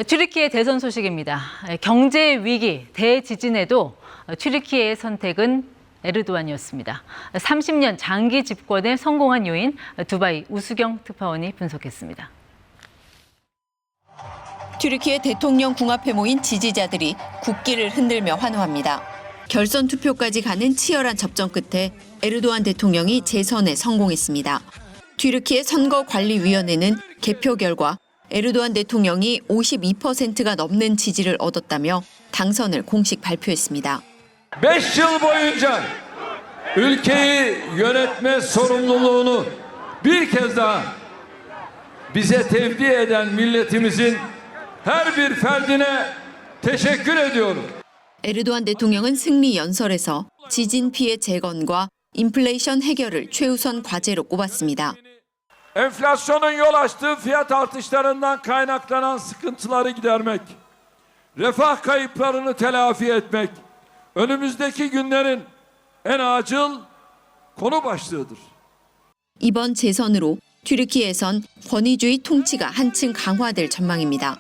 튀르키예 대선 소식입니다. 경제 위기, 대지진에도 튀르키예의 선택은 에르도안이었습니다. 30년 장기 집권에 성공한 요인, 두바이 우수경 특파원이 분석했습니다. 튀르키예 대통령 궁합에 모인 지지자들이 국기를 흔들며 환호합니다. 결선 투표까지 가는 치열한 접전 끝에 에르도안 대통령이 재선에 성공했습니다. 튀르키예 선거관리위원회는 개표 결과 에르도안 대통령이 52%가 넘는 지지를 얻었다며 당선을 공식 발표했습니다. 5 yıl boyunca ülkeyi yönetme sorumluluğunu bir kez daha bize tevdi eden milletimizin her bir ferdine teşekkür ediyorum. 에르도안 대통령은 승리 연설에서 지진 피해 재건과 인플레이션 해결을 최우선 과제로 꼽았습니다. Enflasyonun yol açtığı fiyat artışlarından kaynaklanan sıkıntıları gidermek, refah kayıplarını telafi etmek, önümüzdeki günlerin en acil konu başlığıdır. 이번 재선으로 튀르키예에선 권위주의 통치가 한층 강화될 전망입니다.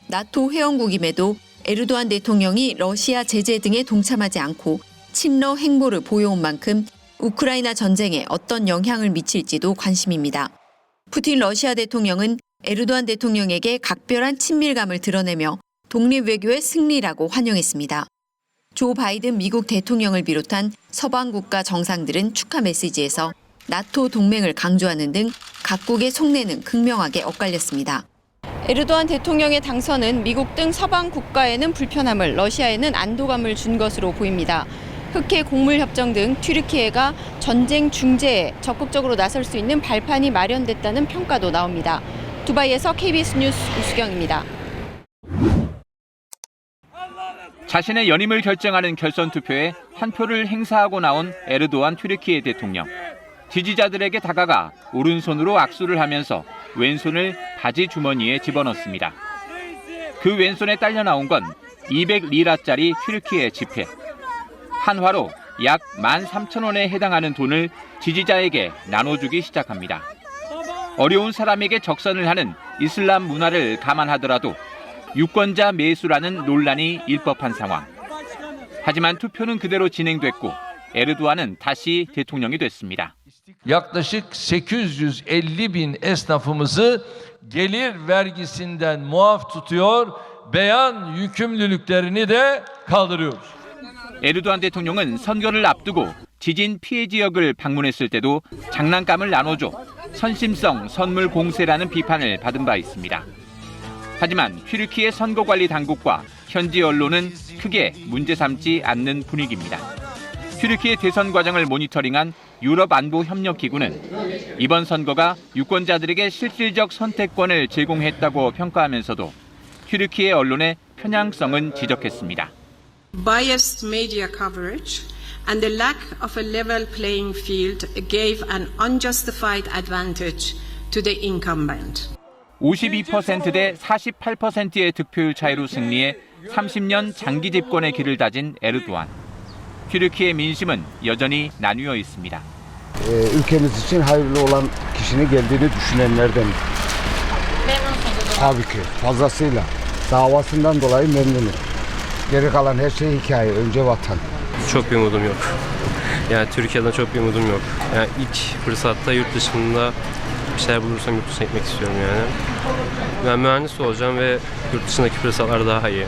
나토 회원국임에도 에르도안 대통령이 러시아 제재 등에 동참하지 않고 친러 행보를 보여온 만큼 우크라이나 전쟁에 어떤 영향을 미칠지도 관심입니다. 푸틴 러시아 대통령은 에르도안 대통령에게 각별한 친밀감을 드러내며 독립 외교의 승리라고 환영했습니다. 조 바이든 미국 대통령을 비롯한 서방 국가 정상들은 축하 메시지에서 나토 동맹을 강조하는 등 각국의 속내는 극명하게 엇갈렸습니다. 에르도안 대통령의 당선은 미국 등 서방 국가에는 불편함을, 러시아에는 안도감을 준 것으로 보입니다. 흑해 곡물 협정 등 튀르키예가 전쟁 중재에 적극적으로 나설 수 있는 발판이 마련됐다는 평가도 나옵니다. 두바이에서 KBS 뉴스 우수경입니다. 자신의 연임을 결정하는 결선 투표에 한 표를 행사하고 나온 에르도안 튀르키예 대통령. 지지자들에게 다가가 오른손으로 악수를 하면서 왼손을 바지 주머니에 집어넣습니다. 그 왼손에 딸려 나온 건 200리라짜리 튀르키예 지폐. 한화로 약 13,000원에 해당하는 돈을 지지자에게 나눠주기 시작합니다. 어려운 사람에게 적선을 하는 이슬람 문화를 감안하더라도 유권자 매수라는 논란이 일법한 상황. 하지만 투표는 그대로 진행됐고 에르도안은 다시 대통령이 됐습니다. Yaklaşık 850 bin esnafımızı gelir vergisinden muaf tutuyor, beyan yükümlülüklerini de kaldırıyoruz. 에르도안 대통령은 선거를 앞두고 지진 피해 지역을 방문했을 때도 장난감을 나눠줘 선심성 선물 공세라는 비판을 받은 바 있습니다. 하지만 튀르키예 선거관리 당국과 현지 언론은 크게 문제 삼지 않는 분위기입니다. 튀르키예 대선 과정을 모니터링한 유럽안보협력기구는 이번 선거가 유권자들에게 실질적 선택권을 제공했다고 평가하면서도 튀르키예 언론의 편향성은 지적했습니다. Biased media coverage and the lack of a level playing field gave an unjustified advantage to the incumbent. 52% 대 48%의 득표율 차이로 승리해 30년 장기 집권의 길을 da진 에르도안. 튀르키예 민심은 여전히 나뉘어 있습니다. Ülkemiz için hayırlı olan kişinin geldiğini düşünenlerden. Tabii ki fazlasıyla. Davasından dolayı memnunum. Geri kalan her şey hikaye. Önce vatan. Çok bir umudum yok. Yani Türkiye'den çok bir umudum yok. Yani ilk fırsatta yurt dışında bir şeyler bulursam yurt dışına gitmek istiyorum yani. Ben mühendis olacağım ve yurt dışındaki fırsatlar daha iyi.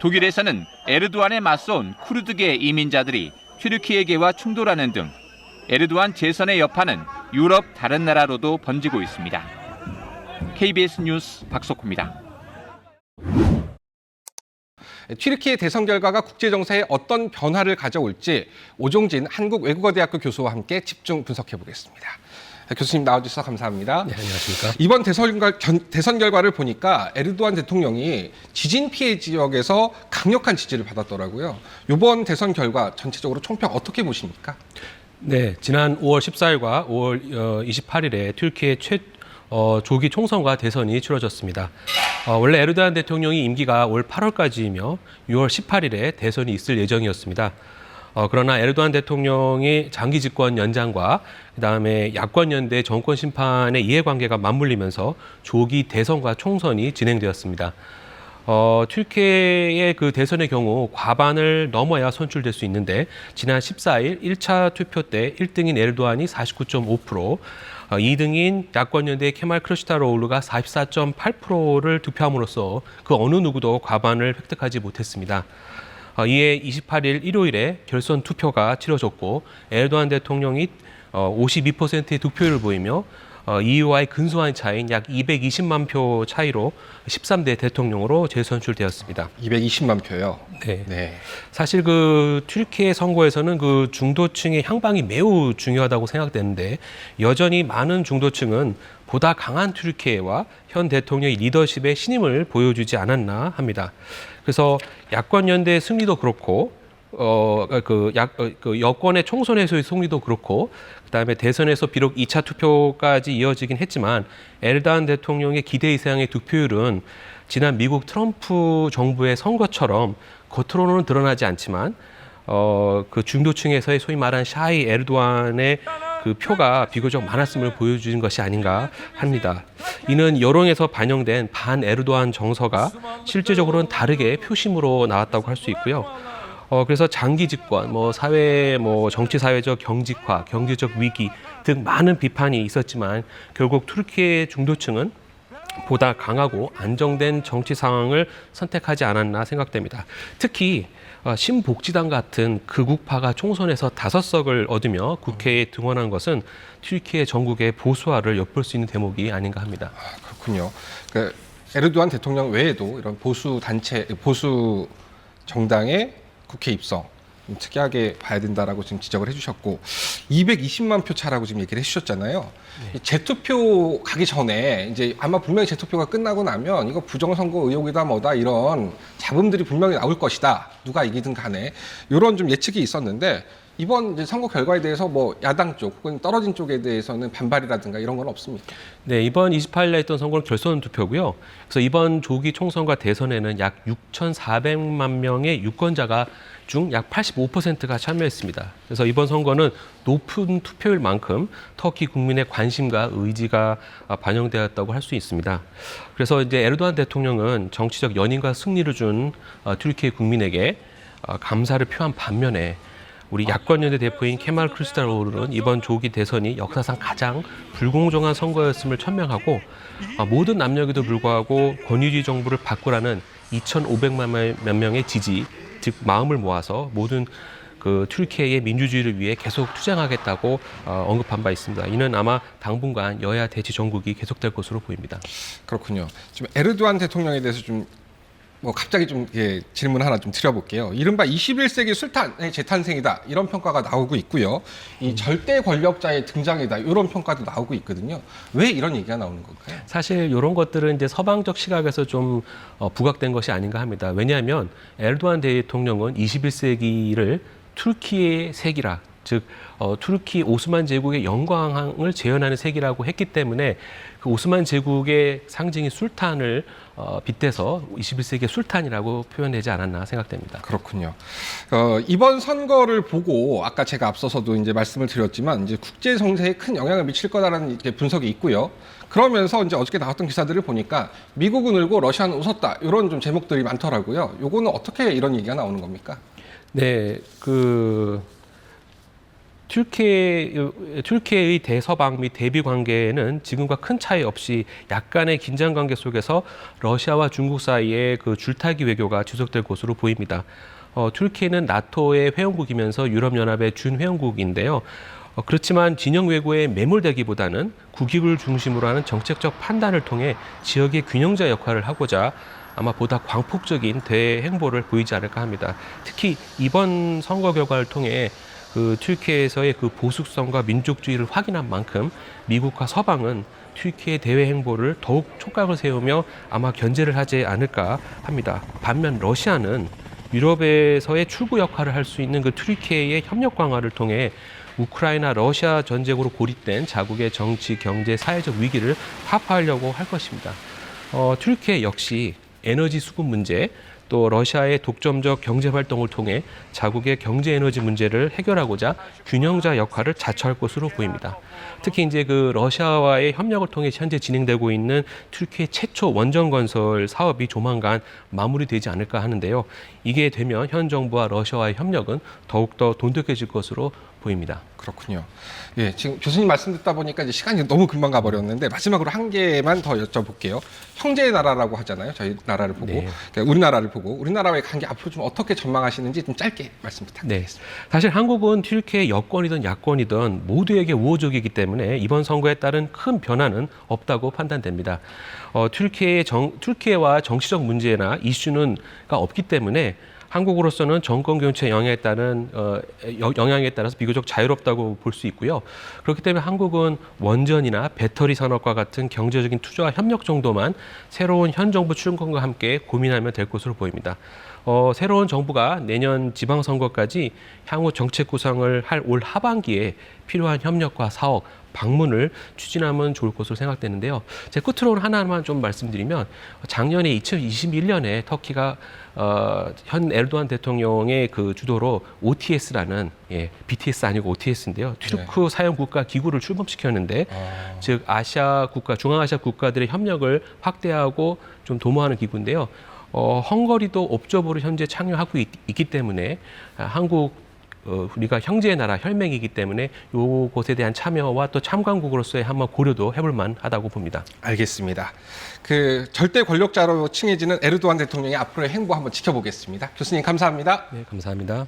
독일에서는 에르도안에 맞서온 쿠르드계 이민자들이 튀르키예계와 충돌하는 등 에르도안 재선의 여파는 유럽 다른 나라로도 번지고 있습니다. KBS 뉴스 박석호입니다. 튀르키예 대선 결과가 국제 정세에 어떤 변화를 가져올지 오종진 한국외국어대학교 교수와 함께 집중 분석해 보겠습니다. 교수님 나와주셔서 감사합니다. 네, 안녕하십니까. 이번 대선 결과를 보니까 에르도안 대통령이 지진 피해 지역에서 강력한 지지를 받았더라고요. 이번 대선 결과 전체적으로 총평 어떻게 보십니까? 네, 지난 5월 14일과 5월 28일에 튀르키예 조기 총선과 대선이 치러졌습니다. 원래 에르도안 대통령이 임기가 올 8월까지이며 6월 18일에 대선이 있을 예정이었습니다. 그러나 에르도안 대통령이 장기 집권 연장과 그다음에 야권 연대 정권 심판의 이해관계가 맞물리면서 조기 대선과 총선이 진행되었습니다. 튀르키예의 그 대선의 경우 과반을 넘어야 선출될 수 있는데 지난 14일 1차 투표 때 1등인 에르도안이 49.5%, 2등인 야권연대의 케말 크루시다로울루가 44.8%를 득표함으로써 그 어느 누구도 과반을 획득하지 못했습니다. 이에 28일 일요일에 결선 투표가 치러졌고 에르도안 대통령이 52%의 득표율을 보이며 EU와의 근소한 차이인 약 220만 표 차이로 13대 대통령으로 재선출되었습니다. 220만 표요? 네. 네. 사실 그 튀르키예 선거에서는 그 중도층의 향방이 매우 중요하다고 생각되는데 여전히 많은 중도층은 보다 강한 튀르키예와 현 대통령의 리더십에 신임을 보여주지 않았나 합니다. 그래서 야권 연대의 승리도 그렇고 여권의 총선에서의 승리도 그렇고 그다음에 대선에서 비록 2차 투표까지 이어지긴 했지만 에르도안 대통령의 기대 이상의 득표율은 지난 미국 트럼프 정부의 선거처럼 겉으로는 드러나지 않지만 그 중도층에서의 소위 말한 샤이 에르도안의 그 표가 비교적 많았음을 보여주는 것이 아닌가 합니다. 이는 여론에서 반영된 반 에르도안 정서가 실제적으로는 다르게 표심으로 나왔다고 할 수 있고요. 그래서 장기 집권, 정치 사회적 경직화, 경제적 위기 등 많은 비판이 있었지만 결국 튀르키예 중도층은 보다 강하고 안정된 정치 상황을 선택하지 않았나 생각됩니다. 특히 신복지당 같은 극우파가 총선에서 5석을 얻으며 국회에 등원한 것은 튀르키예 전국의 보수화를 엿볼 수 있는 대목이 아닌가 합니다. 그렇군요. 그러니까 에르도안 대통령 외에도 이런 보수 단체, 보수 정당의 국회 입성 특이하게 봐야 된다라고 지금 지적을 해주셨고 220만 표 차라고 지금 얘기를 해주셨잖아요. 네. 재투표 가기 전에 이제 아마 분명히 재투표가 끝나고 나면 이거 부정선거 의혹이다 뭐다 이런 잡음들이 분명히 나올 것이다. 누가 이기든 간에 이런 좀 예측이 있었는데 이번 이제 선거 결과에 대해서 뭐 야당 쪽 혹은 떨어진 쪽에 대해서는 반발이라든가 이런 건 없습니까? 네, 이번 28일에 했던 선거는 결선 투표고요. 그래서 이번 조기 총선과 대선에는 약 6,400만 명의 유권자가 중 약 85%가 참여했습니다. 그래서 이번 선거는 높은 투표율만큼 터키 국민의 관심과 의지가 반영되었다고 할 수 있습니다. 그래서 이제 에르도안 대통령은 정치적 연인과 승리를 준 튀르키예 국민에게 감사를 표한 반면에 우리 야권연대 대표인 케말 크루시다로울루는 이번 조기 대선이 역사상 가장 불공정한 선거였음을 천명하고 모든 압력에도 불구하고 권위주의 정부를 바꾸라는 2,500만 명의 지지, 즉 마음을 모아서 모든 그 튀르키예의 민주주의를 위해 계속 투쟁하겠다고 언급한 바 있습니다. 이는 아마 당분간 여야 대치 정국이 계속될 것으로 보입니다. 그렇군요. 지금 에르도안 대통령에 대해서 좀 갑자기 좀 질문 하나 좀 드려볼게요. 이른바 21세기 술탄의 재탄생이다 이런 평가가 나오고 있고요. 이 절대 권력자의 등장이다 이런 평가도 나오고 있거든요. 왜 이런 얘기가 나오는 건가요? 사실 이런 것들은 이제 서방적 시각에서 좀 부각된 것이 아닌가 합니다. 왜냐하면 에르도안 대통령은 21세기를 튀르키예 세기라, 즉 튀르키 오스만 제국의 영광을 재현하는 세기라고 했기 때문에 그 오스만 제국의 상징인 술탄을 빗대서 21세기의 술탄이라고 표현되지 않았나 생각됩니다. 그렇군요. 이번 선거를 보고 아까 제가 앞서서도 이제 말씀을 드렸지만 이제 국제 정세에 큰 영향을 미칠 거다라는 분석이 있고요. 그러면서 이제 어저께 나왔던 기사들을 보니까 미국은 울고 러시아는 웃었다 이런 좀 제목들이 많더라고요. 요거는 어떻게 이런 얘기가 나오는 겁니까? 네, 튀르키예의 대서방 및 대비 관계는 지금과 큰 차이 없이 약간의 긴장 관계 속에서 러시아와 중국 사이의 그 줄타기 외교가 지속될 것으로 보입니다. 튀르키예는 나토의 회원국이면서 유럽연합의 준회원국인데요. 그렇지만 진영 외교에 매몰되기보다는 국익을 중심으로 하는 정책적 판단을 통해 지역의 균형자 역할을 하고자 아마 보다 광폭적인 대행보를 보이지 않을까 합니다. 특히 이번 선거 결과를 통해 그 튀르키예에서의 그 보수성과 민족주의를 확인한 만큼 미국과 서방은 튀르키예 대외 행보를 더욱 촉각을 세우며 아마 견제를 하지 않을까 합니다. 반면 러시아는 유럽에서의 출구 역할을 할 수 있는 그 튀르키예의 협력 강화를 통해 우크라이나 러시아 전쟁으로 고립된 자국의 정치, 경제, 사회적 위기를 타파하려고 할 것입니다. 튀르키예 역시 에너지 수급 문제, 또 러시아의 독점적 경제 활동을 통해 자국의 경제 에너지 문제를 해결하고자 균형자 역할을 자처할 것으로 보입니다. 특히 이제 그 러시아와의 협력을 통해 현재 진행되고 있는 튀르키예 최초 원전 건설 사업이 조만간 마무리되지 않을까 하는데요. 이게 되면 현 정부와 러시아와의 협력은 더욱더 돈독해질 것으로 보입니다. 그렇군요. 예, 지금 교수님 말씀 듣다 보니까 이제 시간이 너무 금방 가버렸는데 마지막으로 한 개만 더 여쭤볼게요. 형제의 나라라고 하잖아요. 저희 나라를 보고, 네. 그러니까 우리나라를 보고 우리나라와의 관계 앞으로 좀 어떻게 전망하시는지 좀 짧게 말씀 부탁드리겠습니다. 네. 사실 한국은 튀르키예 여권이든 야권이든 모두에게 우호적이기 때문에 이번 선거에 따른 큰 변화는 없다고 판단됩니다. 튀르키예와 정치적 문제나 이슈가 없기 때문에 한국으로서는 정권 교체 영향에 따라서 비교적 자유롭다고 볼 수 있고요. 그렇기 때문에 한국은 원전이나 배터리 산업과 같은 경제적인 투자와 협력 정도만 새로운 현 정부 출범과 함께 고민하면 될 것으로 보입니다. 새로운 정부가 내년 지방선거까지 향후 정책 구상을 할 올 하반기에 필요한 협력과 사업, 방문을 추진하면 좋을 것으로 생각되는데요. 제 끝으로 하나만 좀 말씀드리면 작년에 2021년에 터키가 현 에르도안 대통령의 그 주도로 OTS라는 BTS 아니고 OTS인데요. 튀르크 사형 국가 기구를 출범시켰는데 즉 아시아 국가, 중앙아시아 국가들의 협력을 확대하고 좀 도모하는 기구인데요. 헝가리도 옵저버로 현재 참여하고 있기 때문에 우리가 형제의 나라 혈맹이기 때문에 이곳에 대한 참여와 또 참관국으로서의 한번 고려도 해볼 만하다고 봅니다. 알겠습니다. 그 절대 권력자로 칭해지는 에르도안 대통령의 앞으로의 행보 한번 지켜보겠습니다. 교수님 감사합니다. 네, 감사합니다.